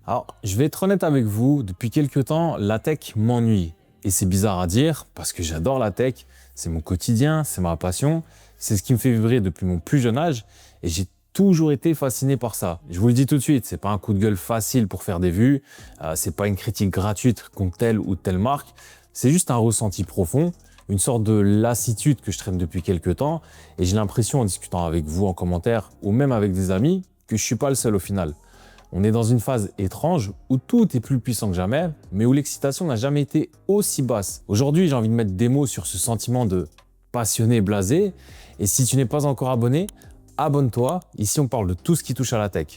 Alors, je vais être honnête avec vous, depuis quelques temps, la tech m'ennuie. Et c'est bizarre à dire parce que j'adore la tech, c'est mon quotidien, c'est ma passion, c'est ce qui me fait vibrer depuis mon plus jeune âge et j'ai toujours été fasciné par ça. Je vous le dis tout de suite, c'est pas un coup de gueule facile pour faire des vues, c'est pas une critique gratuite contre telle ou telle marque, c'est juste un ressenti profond, une sorte de lassitude que je traîne depuis quelques temps et j'ai l'impression en discutant avec vous en commentaire ou même avec des amis que je suis pas le seul au final. On est dans une phase étrange où tout est plus puissant que jamais, mais où l'excitation n'a jamais été aussi basse. Aujourd'hui, j'ai envie de mettre des mots sur ce sentiment de passionné blasé. Et si tu n'es pas encore abonné, abonne-toi. Ici, on parle de tout ce qui touche à la tech.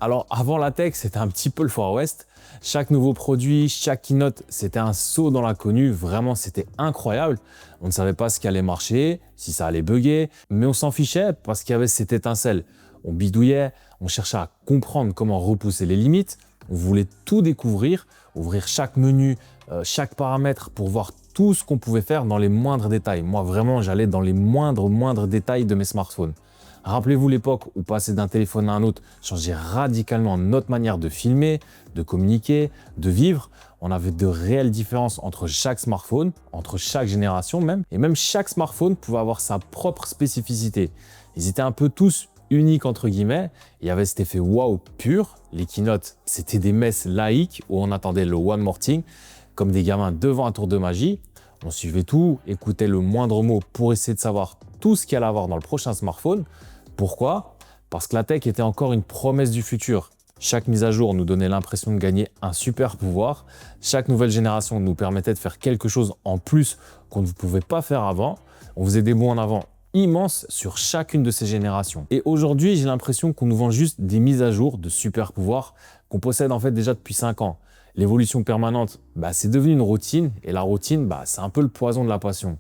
Alors, avant la tech, c'était un petit peu le Far West. Chaque nouveau produit, chaque keynote, c'était un saut dans l'inconnu. Vraiment, c'était incroyable. On ne savait pas ce qui allait marcher, si ça allait bugger, mais on s'en fichait parce qu'il y avait cette étincelle. On bidouillait, on cherchait à comprendre comment repousser les limites. On voulait tout découvrir, ouvrir chaque menu, chaque paramètre pour voir tout ce qu'on pouvait faire dans les moindres détails. Moi, vraiment, j'allais dans les moindres détails de mes smartphones. Rappelez-vous l'époque où passer d'un téléphone à un autre changeait radicalement notre manière de filmer, de communiquer, de vivre. On avait de réelles différences entre chaque smartphone, entre chaque génération même, et même chaque smartphone pouvait avoir sa propre spécificité. Ils étaient un peu tous uniques entre guillemets, il y avait cet effet waouh pur. Les keynotes, c'était des messes laïques où on attendait le one more thing, comme des gamins devant un tour de magie. On suivait tout, écoutait le moindre mot pour essayer de savoir tout ce qu'il allait avoir dans le prochain smartphone. Pourquoi? Parce que la tech était encore une promesse du futur. Chaque mise à jour nous donnait l'impression de gagner un super pouvoir. Chaque nouvelle génération nous permettait de faire quelque chose en plus qu'on ne pouvait pas faire avant. On faisait des bons en avant immenses sur chacune de ces générations. Et aujourd'hui, j'ai l'impression qu'on nous vend juste des mises à jour de super pouvoirs qu'on possède en fait déjà depuis 5 ans. L'évolution permanente, c'est devenu une routine et la routine, c'est un peu le poison de la passion.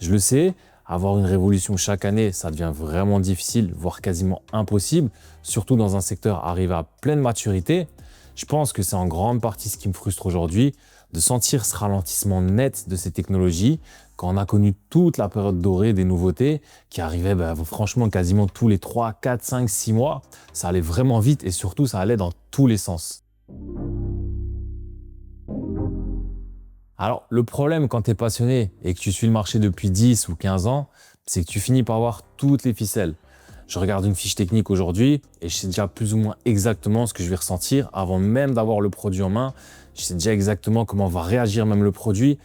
Je le sais, avoir une révolution chaque année, ça devient vraiment difficile, voire quasiment impossible, surtout dans un secteur arrivé à pleine maturité. Je pense que c'est en grande partie ce qui me frustre aujourd'hui, de sentir ce ralentissement net de ces technologies quand on a connu toute la période dorée des nouveautés qui arrivaient franchement quasiment tous les 3, 4, 5, 6 mois. Ça allait vraiment vite et surtout ça allait dans tous les sens. Alors, le problème quand tu es passionné et que tu suis le marché depuis 10 ou 15 ans, c'est que tu finis par voir toutes les ficelles. Je regarde une fiche technique aujourd'hui et je sais déjà plus ou moins exactement ce que je vais ressentir avant même d'avoir le produit en main. Je sais déjà exactement comment va réagir même le produit.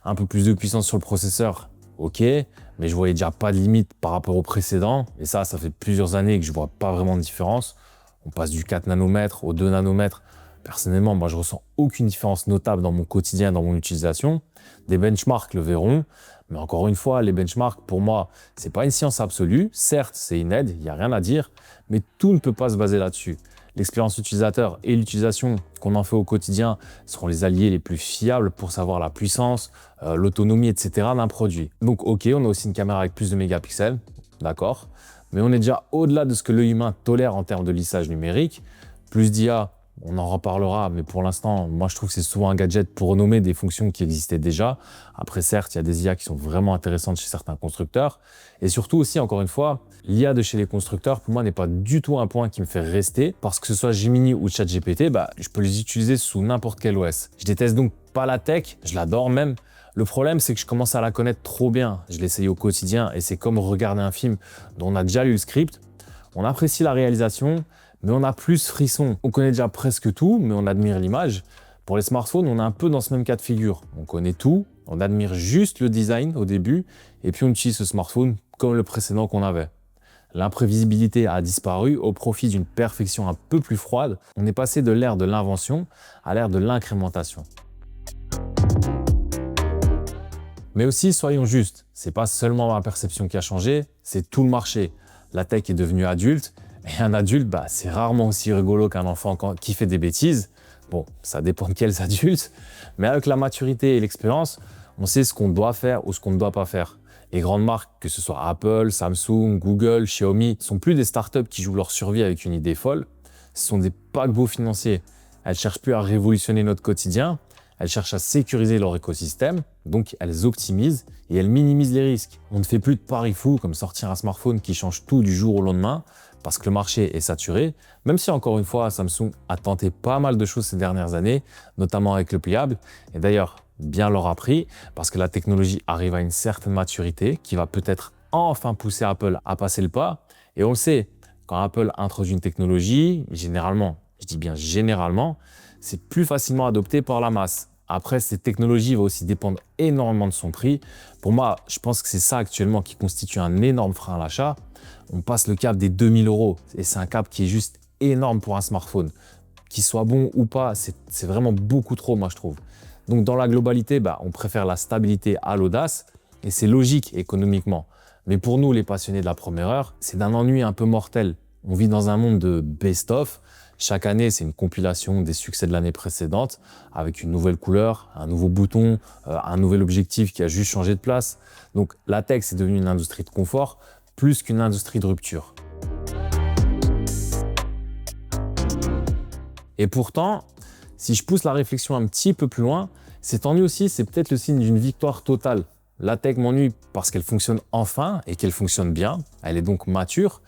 Un peu plus de puissance sur le processeur, ok, mais je voyais déjà pas de limite par rapport au précédent. Et ça fait plusieurs années que je vois pas vraiment de différence. On passe du 4 nanomètres au 2 nanomètres. Personnellement, moi, je ressens aucune différence notable dans mon quotidien, dans mon utilisation. Des benchmarks le verront, mais encore une fois, les benchmarks, pour moi, c'est pas une science absolue. Certes, c'est une aide, il n'y a rien à dire, mais tout ne peut pas se baser là-dessus. L'expérience utilisateur et l'utilisation qu'on en fait au quotidien seront les alliés les plus fiables pour savoir la puissance, l'autonomie, etc. d'un produit. Donc, ok, on a aussi une caméra avec plus de mégapixels, d'accord, mais on est déjà au-delà de ce que l'œil humain tolère en termes de lissage numérique. Plus d'IA, on en reparlera, mais pour l'instant, moi je trouve que c'est souvent un gadget pour renommer des fonctions qui existaient déjà. Après, certes, il y a des IA qui sont vraiment intéressantes chez certains constructeurs. Et surtout aussi, encore une fois, l'IA de chez les constructeurs, pour moi, n'est pas du tout un point qui me fait rester. Parce que ce soit Gemini ou ChatGPT, je peux les utiliser sous n'importe quel OS. Je déteste donc pas la tech, je l'adore même. Le problème, c'est que je commence à la connaître trop bien. Je l'essaye au quotidien et c'est comme regarder un film dont on a déjà lu le script. On apprécie la réalisation, mais on a plus frisson. On connaît déjà presque tout, mais on admire l'image. Pour les smartphones, on est un peu dans ce même cas de figure. On connaît tout, on admire juste le design au début, et puis on utilise ce smartphone comme le précédent qu'on avait. L'imprévisibilité a disparu au profit d'une perfection un peu plus froide. On est passé de l'ère de l'invention à l'ère de l'incrémentation. Mais aussi, soyons justes, c'est pas seulement ma perception qui a changé, c'est tout le marché. La tech est devenue adulte, et un adulte, c'est rarement aussi rigolo qu'un enfant qui fait des bêtises. Bon, ça dépend de quels adultes, mais avec la maturité et l'expérience, on sait ce qu'on doit faire ou ce qu'on ne doit pas faire. Les grandes marques, que ce soit Apple, Samsung, Google, Xiaomi, sont plus des startups qui jouent leur survie avec une idée folle. Ce sont des paquebots financiers. Elles cherchent plus à révolutionner notre quotidien, elles cherchent à sécuriser leur écosystème, donc elles optimisent et elles minimisent les risques. On ne fait plus de paris fous comme sortir un smartphone qui change tout du jour au lendemain. parce que le marché est saturé, même si encore une fois, Samsung a tenté pas mal de choses ces dernières années, notamment avec le pliable. Et d'ailleurs, bien leur a pris, parce que la technologie arrive à une certaine maturité qui va peut-être enfin pousser Apple à passer le pas. Et on le sait, quand Apple introduit une technologie, généralement, je dis bien généralement, c'est plus facilement adopté par la masse. Après, cette technologie va aussi dépendre énormément de son prix. Pour moi, je pense que c'est ça actuellement qui constitue un énorme frein à l'achat. On passe le cap des 2000 € et c'est un cap qui est juste énorme pour un smartphone. Qu'il soit bon ou pas, c'est vraiment beaucoup trop, moi, je trouve. Donc, dans la globalité, on préfère la stabilité à l'audace et c'est logique économiquement. Mais pour nous, les passionnés de la première heure, c'est d'un ennui un peu mortel. On vit dans un monde de best-of. Chaque année, c'est une compilation des succès de l'année précédente avec une nouvelle couleur, un nouveau bouton, un nouvel objectif qui a juste changé de place. Donc la tech, c'est devenu une industrie de confort plus qu'une industrie de rupture. Et pourtant, si je pousse la réflexion un petit peu plus loin, cet ennui aussi, c'est peut-être le signe d'une victoire totale. La tech m'ennuie parce qu'elle fonctionne enfin et qu'elle fonctionne bien. Elle est donc mature.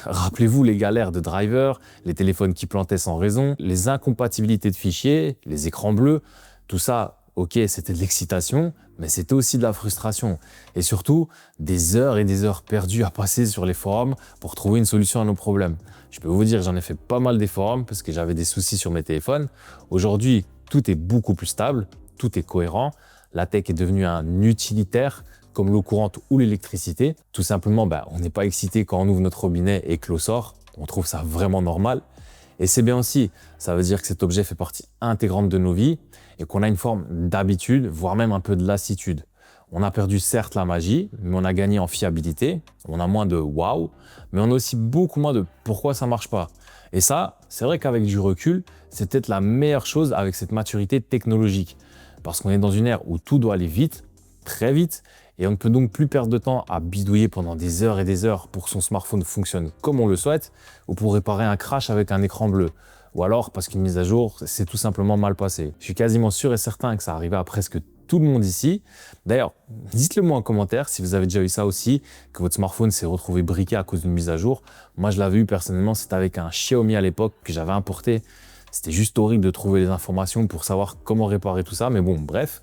Rappelez-vous les galères de drivers, les téléphones qui plantaient sans raison, les incompatibilités de fichiers, les écrans bleus. Tout ça, ok, c'était de l'excitation, mais c'était aussi de la frustration. Et surtout, des heures et des heures perdues à passer sur les forums pour trouver une solution à nos problèmes. Je peux vous dire, j'en ai fait pas mal des forums parce que j'avais des soucis sur mes téléphones. Aujourd'hui, tout est beaucoup plus stable, tout est cohérent. La tech est devenue un utilitaire comme l'eau courante ou l'électricité. Tout simplement, on n'est pas excité quand on ouvre notre robinet et que l'eau sort. On trouve ça vraiment normal. Et c'est bien aussi, ça veut dire que cet objet fait partie intégrante de nos vies et qu'on a une forme d'habitude, voire même un peu de lassitude. On a perdu certes la magie, mais on a gagné en fiabilité. On a moins de waouh, mais on a aussi beaucoup moins de pourquoi ça marche pas. Et ça, c'est vrai qu'avec du recul, c'est peut-être la meilleure chose avec cette maturité technologique. Parce qu'on est dans une ère où tout doit aller vite, très vite, et on ne peut donc plus perdre de temps à bidouiller pendant des heures et des heures pour que son smartphone fonctionne comme on le souhaite, ou pour réparer un crash avec un écran bleu. Ou alors parce qu'une mise à jour s'est tout simplement mal passée. Je suis quasiment sûr et certain que ça arrivait à presque tout le monde ici. D'ailleurs, dites-le moi en commentaire si vous avez déjà eu ça aussi, que votre smartphone s'est retrouvé briqué à cause d'une mise à jour. Moi, je l'avais eu personnellement, c'était avec un Xiaomi à l'époque que j'avais importé. C'était juste horrible de trouver les informations pour savoir comment réparer tout ça, mais bon, bref.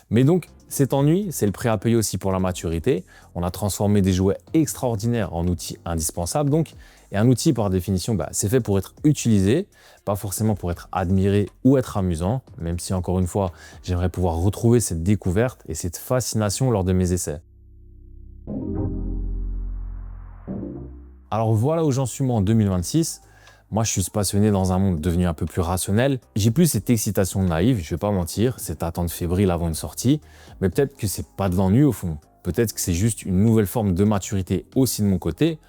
Mais donc, cet ennui, c'est le prix à payer aussi pour la maturité. On a transformé des jouets extraordinaires en outils indispensables, donc. Et un outil, par définition, c'est fait pour être utilisé, pas forcément pour être admiré ou être amusant, même si, encore une fois, j'aimerais pouvoir retrouver cette découverte et cette fascination lors de mes essais. Alors voilà où j'en suis moi en 2026. Moi, je suis passionné dans un monde devenu un peu plus rationnel. J'ai plus cette excitation naïve, je vais pas mentir, cette attente fébrile avant une sortie. Mais peut-être que c'est pas de l'ennui au fond. Peut-être que c'est juste une nouvelle forme de maturité aussi de mon côté.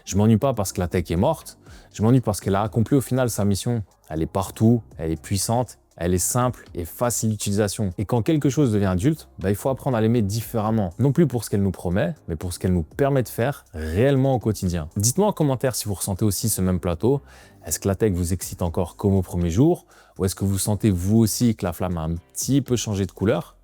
Je m'ennuie pas parce que la tech est morte. Je m'ennuie parce qu'elle a accompli au final sa mission. Elle est partout, elle est puissante, elle est simple et facile d'utilisation. Et quand quelque chose devient adulte, il faut apprendre à l'aimer différemment. Non plus pour ce qu'elle nous promet, mais pour ce qu'elle nous permet de faire réellement au quotidien. Dites-moi en commentaire si vous ressentez aussi ce même plateau. Est-ce que la tech vous excite encore comme au premier jour? Ou est-ce que vous sentez vous aussi que la flamme a un petit peu changé de couleur?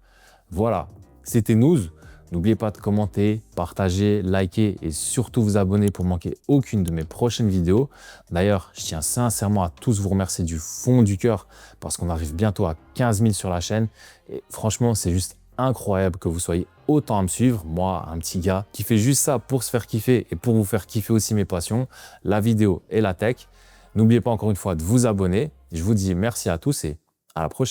Voilà, c'était Nouz. N'oubliez pas de commenter, partager, liker et surtout vous abonner pour manquer aucune de mes prochaines vidéos. D'ailleurs, je tiens sincèrement à tous vous remercier du fond du cœur parce qu'on arrive bientôt à 15 000 sur la chaîne. Et franchement, c'est juste incroyable que vous soyez autant à me suivre. Moi, un petit gars qui fait juste ça pour se faire kiffer et pour vous faire kiffer aussi mes passions, la vidéo et la tech. N'oubliez pas encore une fois de vous abonner. Je vous dis merci à tous et à la prochaine.